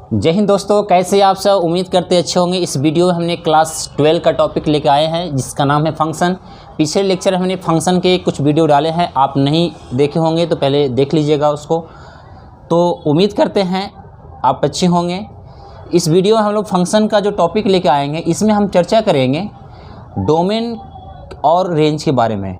जय हिंद दोस्तों, कैसे आप सब? उम्मीद करते अच्छे होंगे। इस वीडियो में हमने क्लास 12 का टॉपिक लेकर आए हैं जिसका नाम है फंक्शन। पिछले लेक्चर हमने फंक्शन के कुछ वीडियो डाले हैं, आप नहीं देखे होंगे तो पहले देख लीजिएगा उसको। तो उम्मीद करते हैं आप अच्छे होंगे। इस वीडियो में हम लोग फंक्शन का जो टॉपिक लेकर आएंगे इसमें हम चर्चा करेंगे डोमेन और रेंज के बारे में।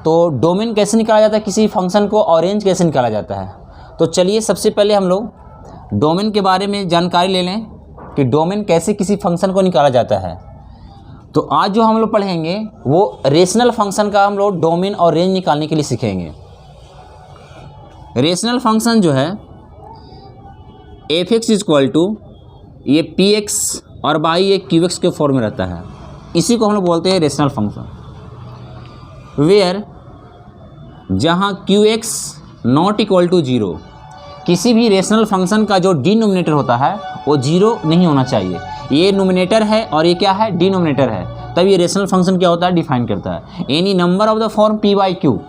तो डोमेन कैसे निकाला जाता है किसी फंक्शन को, और रेंज कैसे निकाला जाता है। तो चलिए सबसे पहले हम लोग डोमेन के बारे में जानकारी ले लें कि डोमेन कैसे किसी फंक्शन को निकाला जाता है। तो आज जो हम लोग पढ़ेंगे वो रेशनल फंक्शन का हम लोग डोमेन और रेंज निकालने के लिए सीखेंगे। रेशनल फंक्शन जो है एफ एक्स इक्वल टू ये पी एक्स और बाई ये क्यू एक्स के फॉर्म में रहता है, इसी को हम लोग बोलते हैं रेशनल फंक्शन। वेयर जहाँ q x not equal to zero, किसी भी रेशनल फंक्शन का जो डिनोमिनेटर होता है वो जीरो नहीं होना चाहिए। ये नोमिनेटर है और ये क्या है, डिनोमिनेटर है। तब ये रेशनल फंक्शन क्या होता है, डिफाइन करता है। Any number of the form p by q,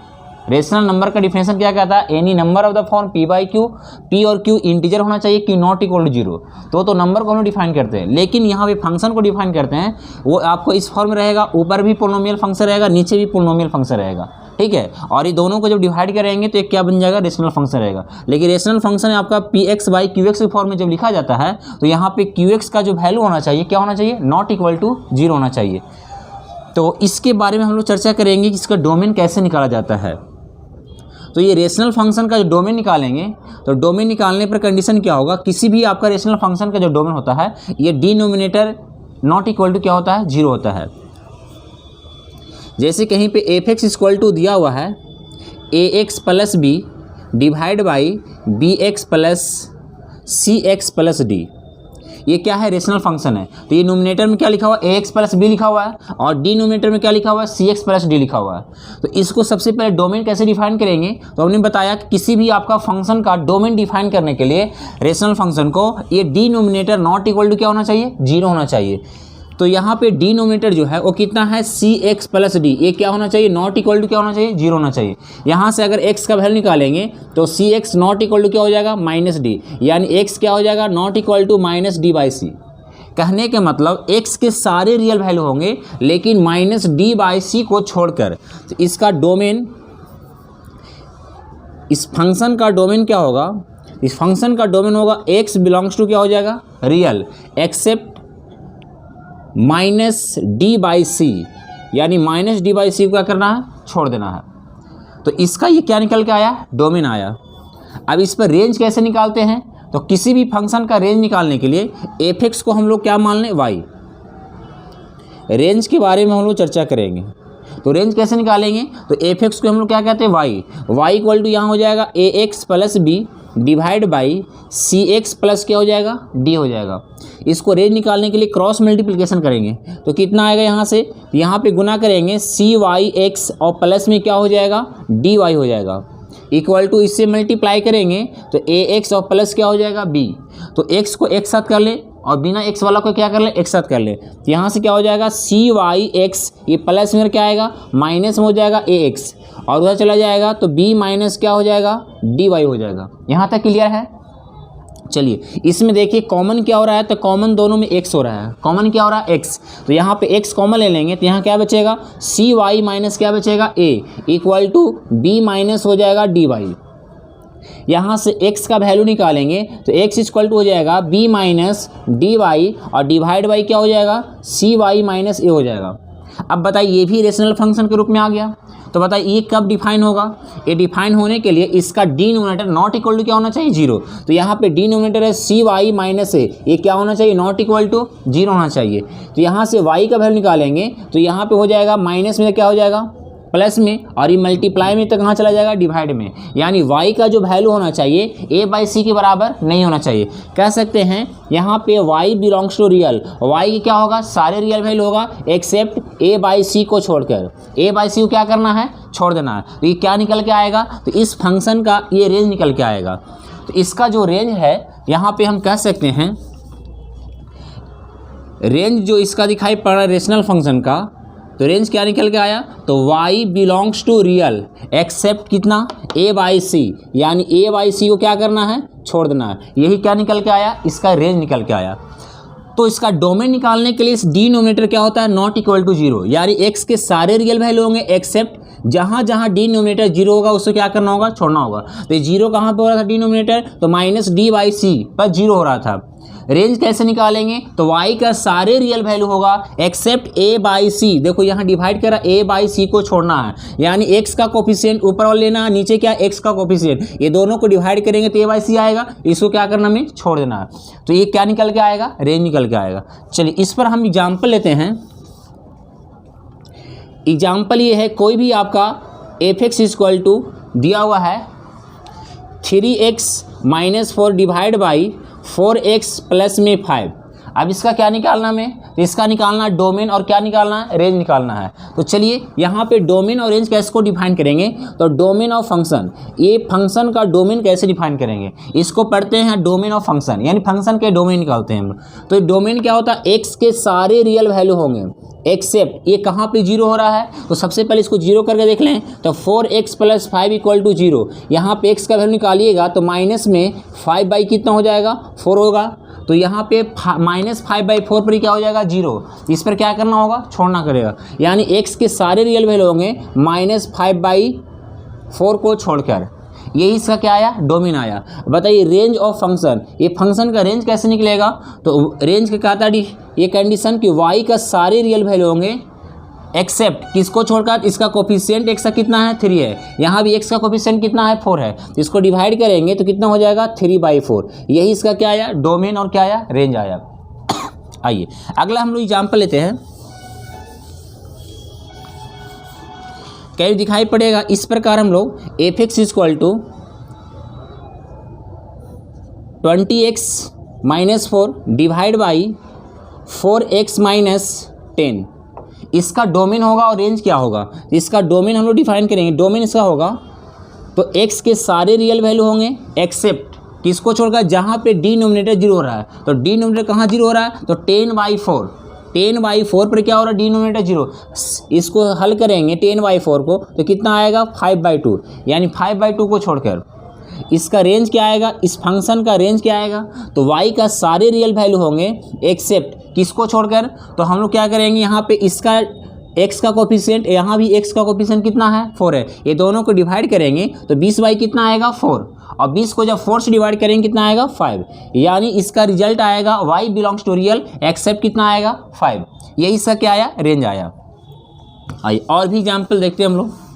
rational number का डिफिनेशन क्या कहता है, any number of the form p by q, p और क्यू इंटीजर होना चाहिए, q not equal to zero. तो नंबर को हम डिफाइन करते हैं, लेकिन यहाँ पे फंक्शन को डिफाइन करते हैं वो आपको इस फॉर्म में रहेगा, ऊपर भी पोलिनोमियल फंक्शन रहेगा, नीचे भी पोलिनोमियल फंक्शन रहेगा, ठीक है। और ये दोनों को जब डिवाइड करेंगे तो एक क्या बन जाएगा, रेशनल फंक्शन रहेगा। लेकिन रेशनल फंक्शन आपका P x by Q x के फॉर्म में जब लिखा जाता है तो यहाँ पे क्यू एक्स का जो वैल्यू होना चाहिए क्या होना चाहिए, नॉट इक्वल टू जीरो होना चाहिए। तो इसके बारे में हम लोग चर्चा करेंगे कि इसका डोमेन कैसे निकाला जाता है। तो ये रेशनल फंक्शन का जो डोमेन निकालेंगे तो डोमेन निकालने पर कंडीशन क्या होगा, किसी भी आपका रेशनल फंक्शन का जो डोमेन होता है ये डिनोमिनेटर नॉट इक्वल टू क्या होता है, जीरो होता है। जैसे कहीं पे एफ एक्स इक्वल टू दिया हुआ है A X plus B divide by B X plus C X plus D, ये क्या है, रेशनल फंक्शन है। तो ये नोमिनेटर में क्या लिखा हुआ है, ए एक्स प्लस बी लिखा हुआ है, और डिनोमिनेटर में क्या लिखा हुआ है, सी एक्स प्लस डी लिखा हुआ है। तो इसको सबसे पहले डोमेन कैसे डिफाइन करेंगे, तो हमने बताया कि किसी भी आपका फंक्शन का डोमेन डिफाइन करने के लिए रेशनल फंक्शन को ये डिनोमिनेटर नॉट इक्वल टू क्या होना चाहिए, जीरो होना चाहिए। तो यहाँ पे डिनोमिनेटर जो है वो कितना है, सी एक्स प्लस डी, ये क्या होना चाहिए, नॉट इक्वल टू क्या होना चाहिए, जीरो होना चाहिए। यहाँ से अगर एक्स का वैल्यू निकालेंगे तो सी एक्स नॉट इक्वल टू क्या हो जाएगा, माइनस डी, यानी एक्स क्या हो जाएगा, not equal to minus D by C. कहने के मतलब एक्स के सारे रियल वैल्यू होंगे लेकिन माइनस डी बाई सी को छोड़कर। तो इसका डोमेन, इस फंक्शन का डोमेन क्या होगा, इस फंक्शन का डोमेन होगा एक्स बिलोंग्स टू क्या हो जाएगा, real, except minus D by सी, यानी माइनस डी बाई सी को क्या करना है, छोड़ देना है। तो इसका ये क्या निकल के आया, डोमेन आया। अब इस पर रेंज कैसे निकालते हैं, तो किसी भी फंक्शन का रेंज निकालने के लिए एफ एक्स को हम लोग क्या मान लें, वाई। रेंज के बारे में हम लोग चर्चा करेंगे। तो रेंज कैसे निकालेंगे, तो एफ एक्स को हम लोग क्या कहते हैं, वाई। वाई इक्वल टू यहाँ हो जाएगा A X plus B divide by C X plus क्या हो जाएगा, डी हो जाएगा। इसको रेंज निकालने के लिए क्रॉस मल्टीप्लिकेशन करेंगे तो कितना आएगा, यहाँ से यहाँ पे गुना करेंगे सी वाई एक्स और प्लस में क्या हो जाएगा, डी वाई हो जाएगा, इक्वल टू इससे मल्टीप्लाई करेंगे तो ए एक्स और प्लस क्या हो जाएगा, बी। तो एक्स को एक साथ कर ले और बिना एक्स वाला को क्या कर ले, एक साथ कर ले। तो यहाँ से क्या हो जाएगा, सी वाई एक्स, ये प्लस में क्या आएगा, माइनस में हो जाएगा ए एक्स, और उधर चला जाएगा तो बी माइनस क्या हो जाएगा, डी वाई हो जाएगा। यहाँ तक क्लियर है। चलिए इसमें देखिए कॉमन क्या हो रहा है, तो कॉमन दोनों में एक्स हो रहा है, कॉमन क्या हो रहा है, एक्स। तो यहाँ पे एक्स कॉमन ले लेंगे तो यहाँ क्या बचेगा, सी वाई माइनस क्या बचेगा, ए, इक्वल टू बी माइनस हो जाएगा डी वाई। यहाँ से x का वैल्यू निकालेंगे तो x इक्वल टू हो जाएगा b माइनस डी वाई, और डिवाइड बाई क्या हो जाएगा, सी वाई माइनस ए हो जाएगा। अब बताइए ये भी रेशनल फंक्शन के रूप में आ गया। तो बताइए ये कब डिफाइन होगा, ये डिफाइन होने के लिए इसका डिनोमिनेटर नॉट इक्वल टू क्या होना चाहिए, जीरो। तो यहाँ पे डिनोमिनेटर है सी वाई माइनस ए, ये क्या होना चाहिए, नॉट इक्वल टू जीरो होना चाहिए। तो यहाँ से y का वैल्यू निकालेंगे तो यहाँ पे हो जाएगा माइनस में क्या हो जाएगा, प्लस में, और ये मल्टीप्लाई में तो कहाँ चला जाएगा, डिवाइड में। यानी y का जो वैल्यू होना चाहिए a बाई सी के बराबर नहीं होना चाहिए। कह सकते हैं यहाँ पे y belongs to real, y की क्या होगा, सारे रियल वैल्यू होगा एक्सेप्ट a बाई सी को छोड़कर। a बाई सी को क्या करना है, छोड़ देना है। तो ये क्या निकल के आएगा, तो इस फंक्शन का ये रेंज निकल के आएगा। तो इसका जो रेंज है यहाँ पे हम कह सकते हैं, रेंज जो इसका दिखाई पड़ रहा है रेशनल फंक्शन का, तो रेंज क्या निकल के आया, तो y belongs to real except कितना a बाई सी, यानी a बाई सी को क्या करना है, छोड़ देना है। यही क्या निकल के आया, इसका रेंज निकल के आया। तो इसका डोमेन निकालने के लिए इस डिनोमिनेटर क्या होता है, नॉट इक्वल टू जीरो, यानी x के सारे रियल वैल्यू होंगे एक्सेप्ट जहाँ जहाँ डिनोमिनेटर जीरो होगा उसको क्या करना होगा, छोड़ना होगा। तो ये जीरो कहाँ पर हो रहा था डिनोमिनेटर, तो माइनस डी बाई सी पर जीरो हो रहा था। रेंज कैसे निकालेंगे, तो y का सारे रियल वैल्यू होगा एक्सेप्ट a बाई सी, देखो यहाँ डिवाइड करा a बाई सी को छोड़ना है, यानी x का कोफिशिएंट ऊपर वाला लेना है, नीचे क्या x का कोफिशिएंट, ये दोनों को डिवाइड करेंगे तो a बाई सी आएगा, इसको क्या करना हमें, छोड़ देना है। तो ये क्या निकल के आएगा, रेंज निकल के आएगा। चलिए इस पर हम एग्जाम्पल लेते हैं। एग्जाम्पल ये है, कोई भी आपका f(x) इक्वल टू दिया हुआ है 3x minus 4 divide by 4x plus में 5। अब इसका क्या निकालना हमें, तो इसका निकालना डोमेन और क्या निकालना है, रेंज निकालना है। तो चलिए यहाँ पे डोमेन और रेंज कैसे को डिफाइन करेंगे, तो डोमेन ऑफ फंक्शन, ये फंक्शन का डोमेन कैसे डिफाइन करेंगे, इसको पढ़ते हैं डोमेन ऑफ फंक्शन, यानी फंक्शन के डोमेन निकालते हैं हम। तो डोमेन क्या होता है, x के सारे रियल वैल्यू होंगे एक्सेप्ट, ये कहाँ पे जीरो हो रहा है, तो सबसे पहले इसको जीरो करके देख लें। तो 4x plus 5 equal to zero, यहाँ पे x का वैल्यू निकालिएगा तो माइनस में 5 बाई कितना हो जाएगा, 4 होगा। तो यहाँ पे माइनस 5 बाई 4 पर क्या हो जाएगा, जीरो, इस पर क्या करना होगा, छोड़ना करेगा, यानी x के सारे रियल वैल्यू होंगे माइनस 5 बाई 4 को छोड़कर। यही इसका क्या आया, डोमेन आया। बताइए रेंज ऑफ फंक्शन, ये फंक्शन का रेंज कैसे निकलेगा, तो रेंज का कहता है ये कंडीशन कि y का सारे रियल वैल्यू होंगे एक्सेप्ट किसको छोड़कर, इसका कोफिशिएंट x का कितना है, 3 है, यहाँ भी x का कोफिशिएंट कितना है, 4 है, तो इसको डिवाइड करेंगे तो कितना हो जाएगा, 3 बाई 4। यही इसका क्या आया, डोमेन और क्या आया, रेंज आया। आइए अगला हम लोग एग्जाम्पल लेते हैं। कैसे दिखाई पड़ेगा, इस प्रकार हम लोग f(x) equal to 20x minus 4 divide by 4x minus 10, इसका डोमेन होगा और रेंज क्या होगा, इसका डोमेन हम लोग डिफाइन करेंगे। डोमेन इसका होगा तो x के सारे रियल वैल्यू होंगे एक्सेप्ट किसको छोड़कर, जहाँ पे डिनोमिनेटर जीरो हो रहा है, तो डिनोमिनेटर कहाँ जीरो हो रहा है, तो 10 बाई 4, 10 बाई 4 पर क्या हो रहा है, डिनोमिनेटर जीरो, इसको हल करेंगे 10 बाई 4 को तो कितना आएगा, 5 बाई 2, यानी 5 बाई 2 को छोड़कर इसका रेंज क्या आएगा, इस फंक्शन का रेंज क्या आएगा, तो y का सारे रियल वैल्यू होंगे एक्सेप्ट किसको छोड़कर, तो हम लोग क्या करेंगे, यहाँ पे इसका x का कोफिशिएंट, यहाँ भी x का कोफिशिएंट कितना है, 4 है, ये दोनों को डिवाइड करेंगे तो 20 बाई कितना आएगा, 4, और 20 को जब 4 से डिवाइड करेंगे कितना आएगा, 5, यानी इसका रिजल्ट आएगा y belongs to real except कितना आएगा, 5। यही इसका क्या आया, रेंज आया। आइए और भी एग्जाम्पल देखते हैं हम लोग।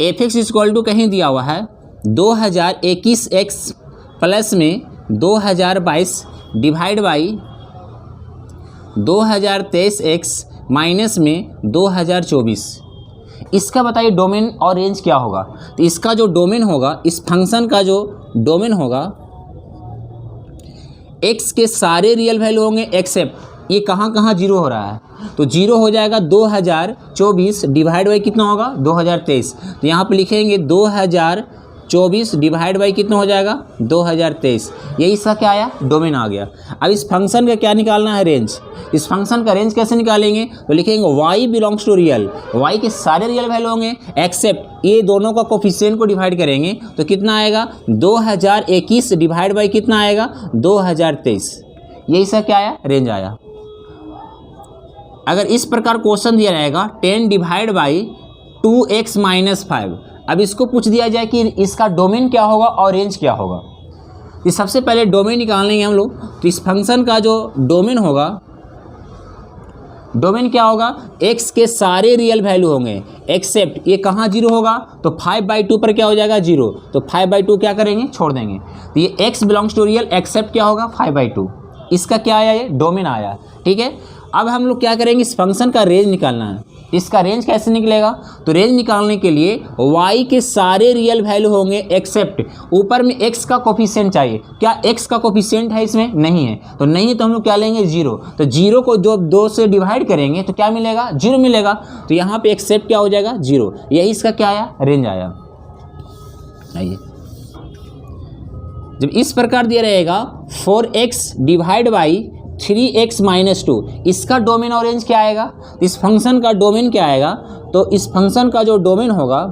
f(x) इक्वल टू कहीं दिया हुआ है 2021x प्लस में 2022 डिवाइड बाई 2023x माइनस में 2024। इसका बताइए डोमेन और रेंज क्या होगा, तो इसका जो डोमेन होगा, इस फंक्शन का जो डोमेन होगा, x के सारे रियल वैल्यू होंगे एक्सेप्ट ये कहाँ कहाँ जीरो हो रहा है, तो जीरो हो जाएगा 2024 डिवाइड बाई कितना होगा, 2023, तो यहाँ पे लिखेंगे 2024 डिवाइड बाई कितना हो जाएगा, 2023। यही इसका क्या आया, डोमेन आ गया। अब इस फंक्शन का क्या निकालना है, रेंज। इस फंक्शन का रेंज कैसे निकालेंगे, तो लिखेंगे y belongs to real, y के सारे रियल वैल्यू होंगे एक्सेप्ट ये दोनों का कोफिशिएंट को डिवाइड करेंगे तो कितना आएगा, 2021 डिवाइड बाई कितना आएगा, 2023। यही इसका क्या आया, रेंज आया। अगर इस प्रकार क्वेश्चन दिया जाएगा 10 डिवाइड बाई 2x माइनस 5, अब इसको पूछ दिया जाए कि इसका डोमेन क्या होगा और रेंज क्या होगा, तो सबसे पहले डोमेन निकालेंगे हम लोग। तो इस फंक्शन का जो डोमेन होगा, डोमेन क्या होगा, x के सारे रियल वैल्यू होंगे एक्सेप्ट ये कहाँ जीरो होगा, तो 5 बाई 2 पर क्या हो जाएगा, जीरो, तो 5 बाई 2 क्या करेंगे, छोड़ देंगे, तो ये x belongs to real except क्या होगा, 5 बाई 2। इसका क्या आया, ये डोमेन आया, ठीक है। अब हम लोग क्या करेंगे, इस फंक्शन का रेंज निकालना है। इसका रेंज कैसे निकलेगा, तो रेंज निकालने के लिए y के सारे रियल वैल्यू होंगे एक्सेप्ट ऊपर में x का कोफिशिएंट चाहिए, क्या x का कोफिशिएंट है इसमें, नहीं है, तो नहीं है तो हम लोग क्या लेंगे, जीरो, तो जीरो को जो 2 से डिवाइड करेंगे तो क्या मिलेगा, जीरो मिलेगा, तो यहाँ पे एक्सेप्ट क्या हो जाएगा, जीरो। यही इसका क्या आया, रेंज आया। आइए जब इस प्रकार दिया रहेगा 4x divide by 3x minus 2, इसका डोमेन और रेंज क्या आएगा, इस फंक्शन का डोमेन क्या आएगा, तो इस फंक्शन का जो डोमेन होगा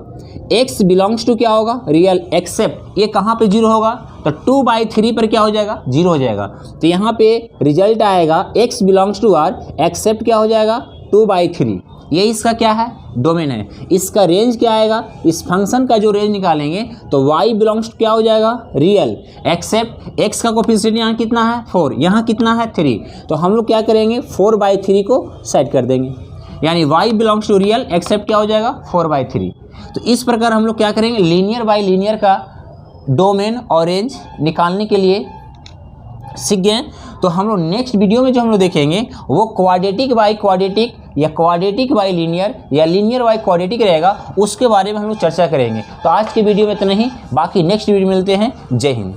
x बिलोंग्स टू क्या होगा, रियल, एक्सेप्ट ये कहाँ पे 0 होगा, तो 2/3 पर क्या हो जाएगा, 0 हो जाएगा। तो यहाँ पे रिजल्ट आएगा x belongs to r, except क्या हो जाएगा 2/3, ये इसका क्या है, डोमेन है। इसका रेंज क्या आएगा, इस फंक्शन का जो रेंज निकालेंगे तो y बिलोंग्स टू क्या हो जाएगा, रियल, एक्सेप्ट x का कोफिशिएंट यहाँ कितना है 4, यहाँ कितना है 3, तो हम लोग क्या करेंगे 4/3 को सेट कर देंगे, यानी y belongs to real except क्या हो जाएगा 4/3। तो इस प्रकार हम लोग क्या करेंगे, लीनियर बाय लीनियर का डोमेन और रेंज निकालने के लिए सीख गए। तो हम लोग नेक्स्ट वीडियो में जो हम लोग देखेंगे वो क्वाड्रेटिक बाय क्वाड्रेटिक या क्वाड्रेटिक बाय लीनियर या लीनियर बाय क्वाड्रेटिक रहेगा, उसके बारे में हम लोग चर्चा करेंगे। तो आज की वीडियो में इतना ही, बाकी नेक्स्ट वीडियो मिलते हैं। जय हिंद।